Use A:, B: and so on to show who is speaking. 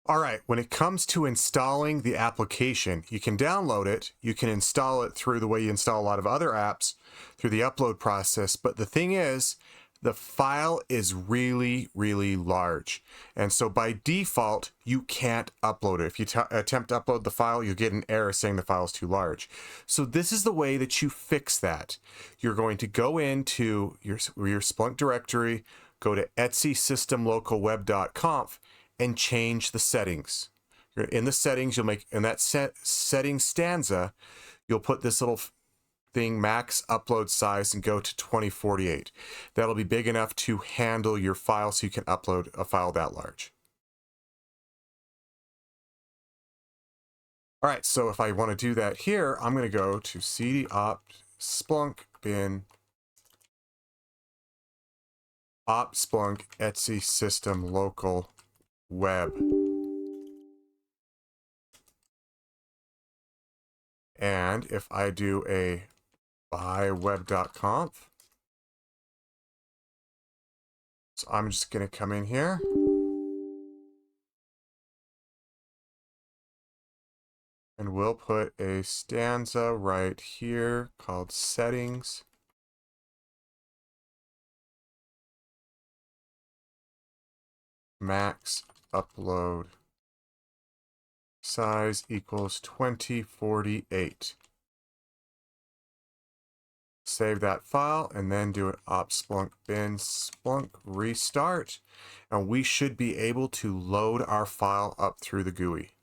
A: All right, when it comes to installing the application, you can download it, you can install it through the way you install a lot of other apps, through the upload process. But the thing is, the file is really, really large. And so by default, you can't upload it. If you attempt to upload the file, you'll get an error saying the file is too large. So this is the way that you fix that. You're going to go into your Splunk directory, go to etsysystemlocalweb.conf, and change the settings. In the settings, you'll make, in that setting stanza, you'll put this little thing, max upload size, and go to 2048. That'll be big enough to handle your file so you can upload a file that large. All right, so if I want to do that here, I'm going to go to cd opt splunk bin opt splunk etsy system local web. And if I do a by web.conf, so I'm just going to come in here. And we'll put a stanza right here called settings. Max upload size equals 2048. Save that file and then do an opt splunk bin splunk restart. And we should be able to load our file up through the GUI.